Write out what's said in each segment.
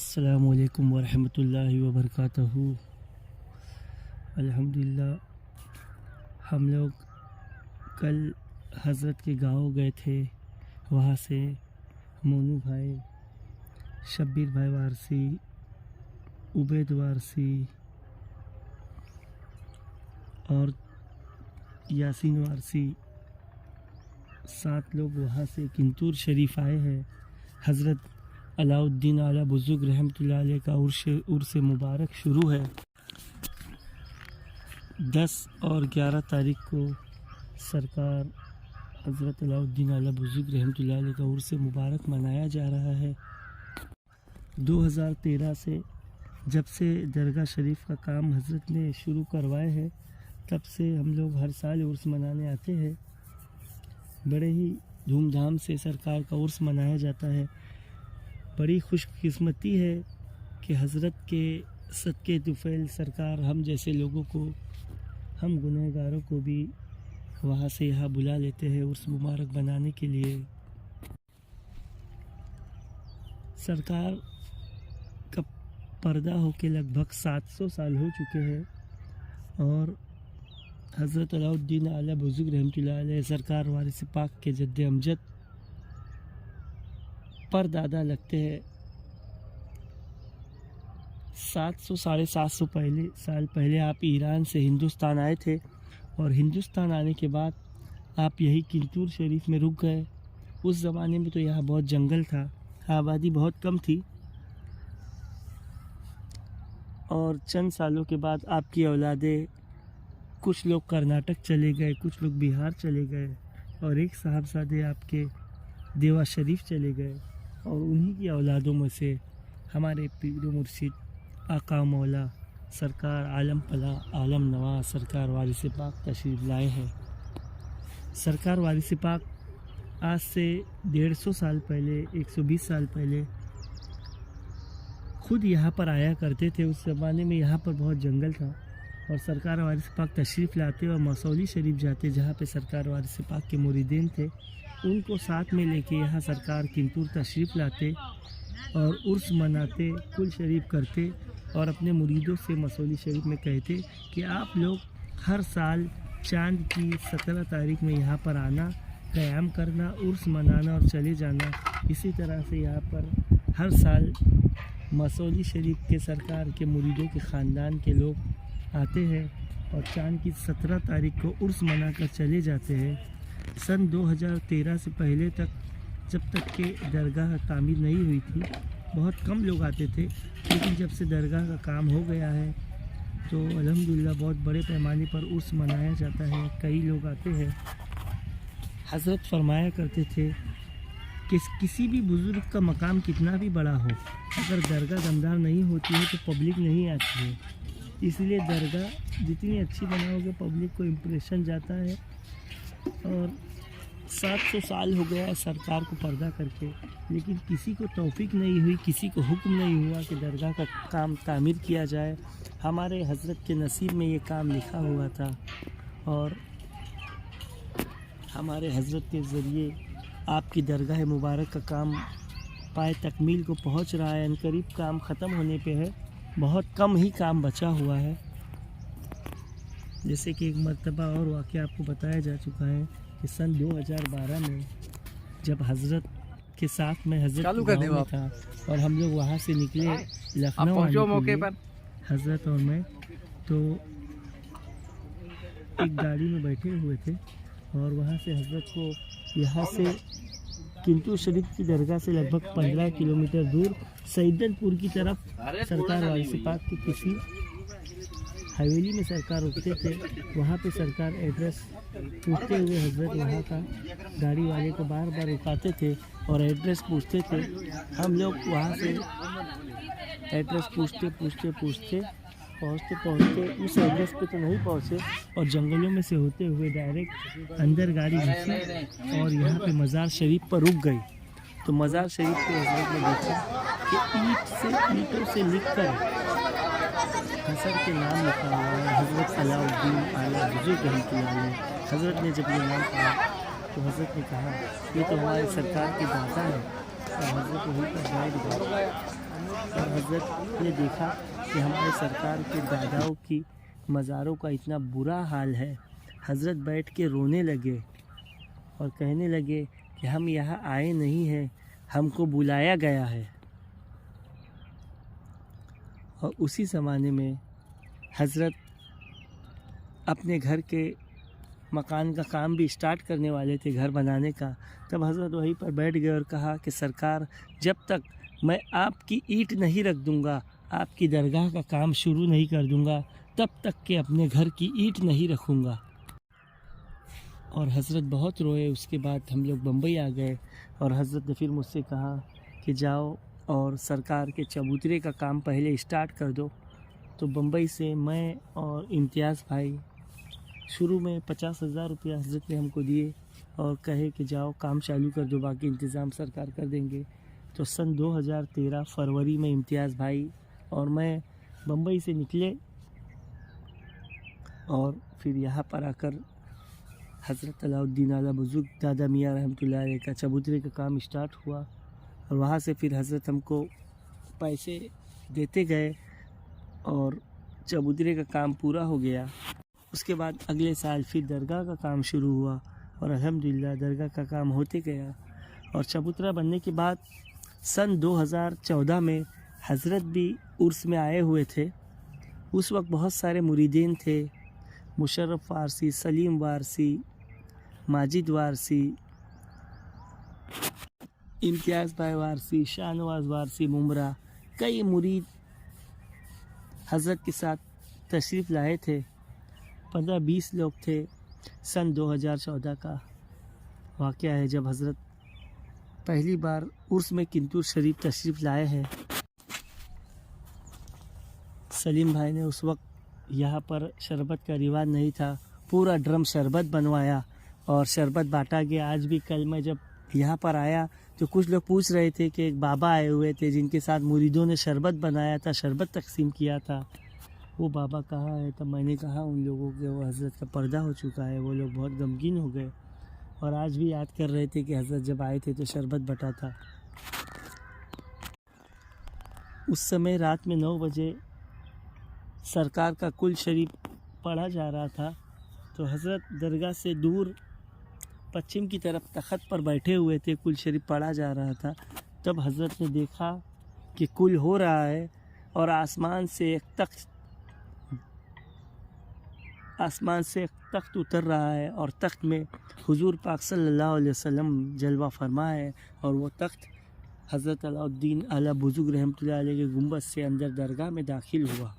अस्सलामु अलैकुम वरहमतुल्लाहि वबरकातुहू। अल्हम्दुलिल्लाह हम लोग कल हज़रत के गाँव गए थे। वहाँ से मोनू भाई, शब्बीर भाई वारसी, उबैद वारसी और यासीन वारसी 7 लोग वहाँ से किंतूर शरीफ आए हैं। हज़रत अलाउद्दीन आला बुज़ुर्ग रहमतुल्लाह अलैह का उर्स मुबारक शुरू है। 10 और 11 तारीख को सरकार हज़रत अलाउद्दीन आला बुज़ुर्ग रहमतुल्लाह अलैह का उर्स मुबारक मनाया जा रहा है। 2013 से जब से दरगाह शरीफ का काम हज़रत ने शुरू करवाए हैं, तब से हम लोग हर साल उर्स मनाने आते हैं। बड़े ही धूमधाम से सरकार का उर्स मनाया जाता है। बड़ी खुशकिस्मती है कि हज़रत के सदके तुफ़ैल सरकार हम जैसे लोगों को, हम गुनहगारों को भी वहाँ से यहाँ बुला लेते हैं उर्स मुबारक बनाने के लिए। सरकार का पर्दा होके लगभग 700 साल हो चुके हैं और हज़रत अलाउद्दीन आला बुज़ुर्ग रहमतुल्लाह अलैह सरकार वारिस पाक के जद्दे अमजद पर दादा लगते हैं। 700 साढ़े 700 साल पहले आप ईरान से हिंदुस्तान आए थे और हिंदुस्तान आने के बाद आप यही किंतूर शरीफ में रुक गए। उस ज़माने में तो यहाँ बहुत जंगल था, आबादी बहुत कम थी और चंद सालों के बाद आपकी औलादे, कुछ लोग कर्नाटक चले गए, कुछ लोग बिहार चले गए और एक साहबजादे आपके देवा शरीफ चले गए और उन्हीं की औलादों में से हमारे पीर मुर्शिद आका मौला सरकार आलम पला आलम नवा सरकार वारिस पाक तशरीफ़ लाए हैं। सरकार वारिस पाक आज से 150 साल पहले, 120 साल पहले खुद यहाँ पर आया करते थे। उस ज़माने में यहाँ पर बहुत जंगल था और सरकार वारिस पाक तशरीफ़ लाते और मसौली शरीफ जाते, जहाँ पे सरकार वारिस पाक के मुरीदीन थे। उनको साथ में लेके यहाँ सरकार किंतूर तशरीफ़ लाते और उर्स मनाते, कुल शरीफ करते और अपने मुरीदों से मसौली शरीफ में कहते कि आप लोग हर साल चांद की 17 तारीख में यहाँ पर आना, क़याम करना, उर्स मनाना और चले जाना। इसी तरह से यहाँ पर हर साल मसौली शरीफ के सरकार के मुरीदों के ख़ानदान के लोग आते हैं और चांद की 17 तारीख को उर्स मनाकर चले जाते हैं। सन 2013 से पहले तक, जब तक के दरगाह तामीर नहीं हुई थी, बहुत कम लोग आते थे, लेकिन जब से दरगाह का काम हो गया है तो अल्हम्दुलिल्लाह बहुत बड़े पैमाने पर उर्स मनाया जाता है। कई लोग आते हैं। हज़रत फरमाया करते थे कि किसी भी बुज़ुर्ग का मकाम कितना भी बड़ा हो, अगर दरगाह दमदार नहीं होती है तो पब्लिक नहीं आती है। इसलिए दरगाह जितनी अच्छी बनाओगे, पब्लिक को इम्प्रेशन जाता है। और 700 साल हो गया है सरकार को पर्दा करके, लेकिन किसी को तौफीक नहीं हुई, किसी को हुक्म नहीं हुआ कि दरगाह का काम तामीर किया जाए। हमारे हज़रत के नसीब में ये काम लिखा हुआ था और हमारे हज़रत के ज़रिए आपकी दरगाह मुबारक का काम पाए तकमील को पहुंच रहा है। अनकरीब काम ख़त्म होने पे है, बहुत कम ही काम बचा हुआ है। जैसे कि एक मरतबा और वाक़या आपको बताया जा चुका है कि सन 2012 में जब हज़रत के साथ में हज़रत गाँव में था और हम लोग वहाँ से निकले लखनऊ आने के लिए, हज़रत और मैं, तो एक गाड़ी में बैठे हुए थे और वहाँ से हज़रत को यहाँ से किंतूर शरीफ की दरगाह से लगभग 15 किलोमीटर दूर सैदनपुर की तरफ सरकार वारिस पाक की किसी हवेली में सरकार रुकते थे। वहाँ पे सरकार एड्रेस पूछते हुए हज़रत वहाँ का गाड़ी वाले को बार बार रुकाते थे और एड्रेस पूछते थे। हम लोग वहाँ से एड्रेस पूछते पहुँचते उस एड्रेस पे तो नहीं पहुँचे और जंगलों में से होते हुए डायरेक्ट अंदर गाड़ी घुसी और यहाँ पे मज़ार शरीफ पर रुक गई। तो मज़ार शरीफ पे हज़रत ने देखा कि ईंटों से लिख कर हज़रत के नाम लिखा हुआ है, हज़रत अलाउद्दीन आला बुज़ुर्ग रहमतुल्लाह अलैह। हज़रत ने जब ये नाम कहा तो हज़रत ने कहा ये तो हमारे सरकार के दादा है और हज़रत वहीं पर जाए। और हज़रत ने देखा कि हमारे सरकार के दादाओं की मज़ारों का इतना बुरा हाल है। हज़रत बैठ के रोने लगे और कहने लगे कि हम यहाँ आए नहीं हैं, हमको बुलाया गया है। और उसी ज़माने में हज़रत अपने घर के मकान का काम भी स्टार्ट करने वाले थे, घर बनाने का। तब हज़रत वहीं पर बैठ गए और कहा कि सरकार, जब तक मैं आपकी ईंट नहीं रख दूंगा, आपकी दरगाह का काम शुरू नहीं कर दूंगा, तब तक के अपने घर की ईंट नहीं रखूंगा। और हज़रत बहुत रोए। उसके बाद हम लोग बम्बई आ गए और हज़रत ने फिर मुझसे कहा कि जाओ और सरकार के चबूतरे का काम पहले स्टार्ट कर दो। तो बम्बई से मैं और इम्तियाज़ भाई शुरू में 50,000 रुपया हज़रत ने हमको दिए और कहे कि जाओ काम चालू कर दो, बाकी इंतज़ाम सरकार कर देंगे। तो सन 2013 फरवरी में इम्तियाज़ भाई और मैं बम्बई से निकले और फिर यहाँ पर आकर हज़रत अलाउद्दीन आला बुज़ुर्ग दादा मियाँ रहमतुल्लाह अलैह का चबूतरे का काम स्टार्ट हुआ। और वहाँ से फिर हज़रत हमको पैसे देते गए और चबूतरे का काम पूरा हो गया। उसके बाद अगले साल फिर दरगाह का काम शुरू हुआ और अल्हम्दुलिल्लाह दरगाह का काम होते गया। और चबूतरा बनने के बाद सन 2014 में हज़रत भी उर्स में आए हुए थे। उस वक्त बहुत सारे मुरीदीन थे, मुशर्रफ वारसी, सलीम वारसी, माजिद वारसी, इम्तियाज़ भाई वारसी, शाहनवाज वारसी, मुमरा, कई मुरीद हज़रत के साथ तशरीफ़ लाए थे। 15-20 लोग थे। सन 2014 का वाक़या है जब हज़रत पहली बार उर्स में किंतूर शरीफ तशरीफ़ लाए हैं। सलीम भाई ने उस वक्त यहाँ पर शरबत का रिवाज नहीं था, पूरा ड्रम शरबत बनवाया और शरबत बांटा गया। आज भी कल मैं जब यहाँ पर आया तो कुछ लोग पूछ रहे थे कि एक बाबा आए हुए थे जिनके साथ मुरीदों ने शरबत बनाया था, शरबत तकसीम किया था, वो बाबा कहाँ है। तब मैंने कहा उन लोगों के वो हज़रत का पर्दा हो चुका है। वो लोग बहुत गमगीन हो गए और आज भी याद कर रहे थे कि हज़रत जब आए थे तो शरबत बटा था। उस समय रात में 9 बजे सरकार का कुल शरीफ पढ़ा जा रहा था। तो हज़रत दरगाह से दूर पश्चिम की तरफ तख़्त पर बैठे हुए थे, कुल शरीफ पढ़ा जा रहा था। तब हज़रत ने देखा कि कुल हो रहा है और आसमान से एक तख्त उतर रहा है और तख्त में हुजूर पाक सल्लल्लाहु अलैहि वसल्लम जलवा फरमा है। और वो तख्त हज़रत अलाउद्दीन आला बुज़ुर्ग रहमतुल्लाह अलैह के गुंबद से अंदर दरगाह में दाखिल हुआ।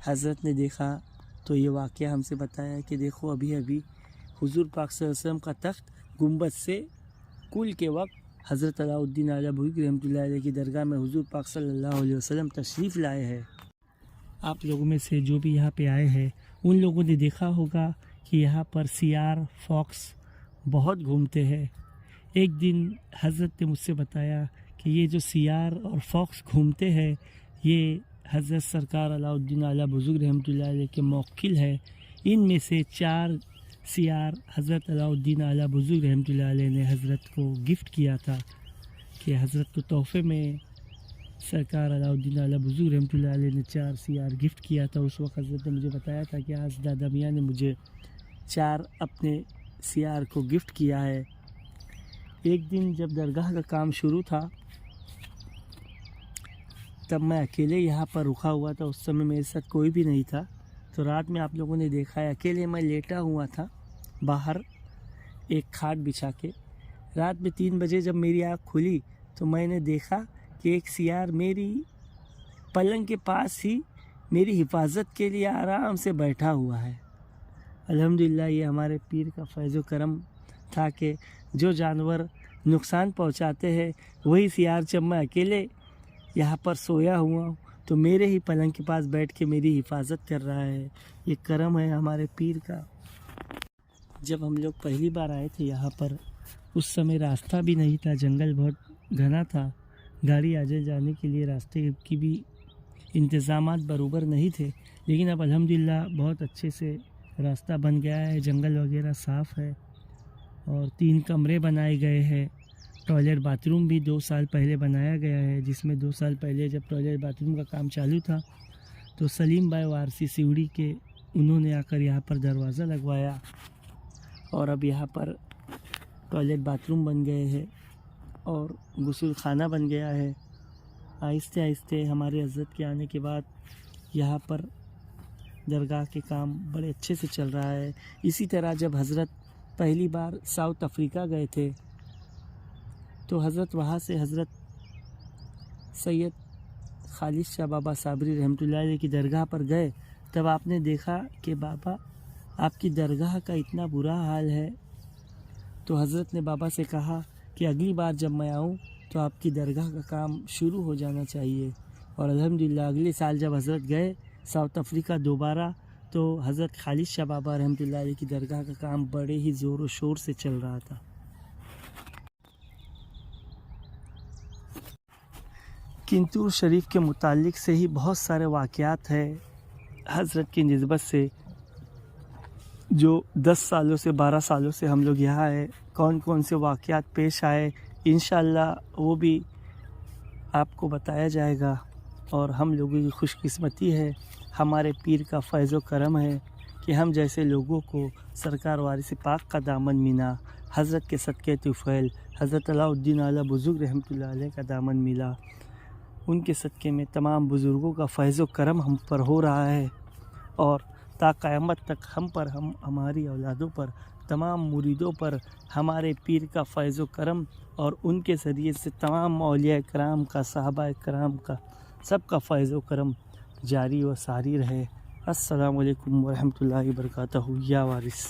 हज़रत ने देखा तो ये वाक़या हमसे बताया कि देखो अभी अभी हुजूर पाक सल्लल्लाहु अलैहि वसल्लम का तख्त गुंबद से कुल के वक्त हज़रत अलाउद्दीन आला बुज़ुर्ग रहमतुल्लाह अलैह की दरगाह में हुजूर पाक सल्लल्लाहु अलैहि वसल्लम तशरीफ़ लाए हैं। आप लोगों में से जो भी यहाँ पे आए हैं उन लोगों ने देखा होगा कि यहाँ पर सियार, फॉक्स बहुत घूमते हैं। एक दिन हज़रत ने मुझसे बताया कि ये जो सियार और फॉक्स घूमते हैं ये हज़रत सरकार अलाउद्दीन आला बुज़ुर्ग रहमतुल्लाह अलैह के मौक्किल है। इनमें से 4 सियार हज़रत अलाउद्दीन आला बुज़ुर्ग रहमतुल्लाह अलैह ने हज़रत को गिफ्ट किया था कि हज़रत को तोहफ़े में सरकार अलाउद्दीन आला बुज़ुर्ग रहमतुल्लाह अलैह ने 4 सियार गिफ्ट किया था। उस वक्त हज़रत ने मुझे बताया था कि आज दादा मियाँ ने मुझे 4 अपने सियार को गिफ्ट किया है। एक दिन जब दरगाह का काम शुरू था तब मैं अकेले यहाँ पर रुका हुआ था। उस समय मेरे साथ कोई भी नहीं था। तो रात में आप लोगों ने देखा है अकेले मैं लेटा हुआ था बाहर एक खाट बिछा के। रात में 3 बजे जब मेरी आँख खुली तो मैंने देखा कि एक सियार मेरी पलंग के पास ही मेरी हिफाजत के लिए आराम से बैठा हुआ है। अल्हम्दुलिल्लाह ये हमारे पीर का फैज़ करम था कि जो जानवर नुकसान पहुंचाते हैं वही सियार जब मैं अकेले यहाँ पर सोया हुआ हूँ तो मेरे ही पलंग के पास बैठ के मेरी हिफाजत कर रहा है। ये करम है हमारे पीर का। जब हम लोग पहली बार आए थे यहाँ पर उस समय रास्ता भी नहीं था, जंगल बहुत घना था, गाड़ी आने जाने के लिए रास्ते की भी इंतज़ामात बराबर नहीं थे। लेकिन अब अल्हम्दुलिल्लाह बहुत अच्छे से रास्ता बन गया है, जंगल वगैरह साफ़ है और 3 कमरे बनाए गए हैं टॉयलेट बाथरूम भी 2 साल पहले बनाया गया है, जिसमें 2 साल पहले जब टॉयलेट बाथरूम का काम चालू था तो सलीम भाई वारसी सिवड़ी के उन्होंने आकर यहाँ पर दरवाज़ा लगवाया और अब यहाँ पर टॉयलेट बाथरूम बन गए हैं और गुस्ल खाना बन गया है। आहिस्ते आहिस्ते हमारे हज़रत के आने के बाद यहाँ पर दरगाह के काम बड़े अच्छे से चल रहा है। इसी तरह जब हज़रत पहली बार साउथ अफ्रीका गए थे तो हज़रत वहाँ से हज़रत सैयद खालिद शाह बाबा साबरी रहमतुल्लाह अलैह की दरगाह पर गए, तब आपने देखा कि बाबा आपकी दरगाह का इतना बुरा हाल है। तो हज़रत ने बाबा से कहा कि अगली बार जब मैं आऊँ तो आपकी दरगाह का काम शुरू हो जाना चाहिए। और अल्हम्दुलिल्लाह अगले साल जब हज़रत गए साउथ अफ्रीका दोबारा तो हज़रत खालिद शाह बाबा रहमतुल्लाह अलैह की दरगाह का काम बड़े ही ज़ोर व शोर से चल रहा था। किंतूर शरीफ के मुतालिक से ही बहुत सारे वाक़यात हैं हज़रत की निस्बत से, जो 10 सालों से 12 सालों से हम लोग यहाँ हैं। कौन कौन से वाक़यात पेश आए इंशाअल्लाह वो भी आपको बताया जाएगा। और हम लोगों की खुशकिस्मती है, हमारे पीर का फैज़ व करम है कि हम जैसे लोगों को सरकार वारिस पाक का दामन मिला, हज़रत के सदक़े तुफ़ैल हज़रत अलाउद्दीन आला बुज़ुर्ग रहमतुल्लाह अलैह का दामन मिला। उनके सदक़े में तमाम बुज़ुर्गों का फैज़ व करम हम पर हो रहा है और ता क़यामत तक हम पर, हम हमारी औलादों पर, तमाम मुरीदों पर हमारे पीर का फैज़ व करम और उनके ज़रिए से तमाम औलिया कराम का, सहाबा कराम का, सबका फैज़ व करम जारी व सारी रहे। अस्सलामु अलैकुम व रहमतुल्लाहि व बरकातहू। या वारिस।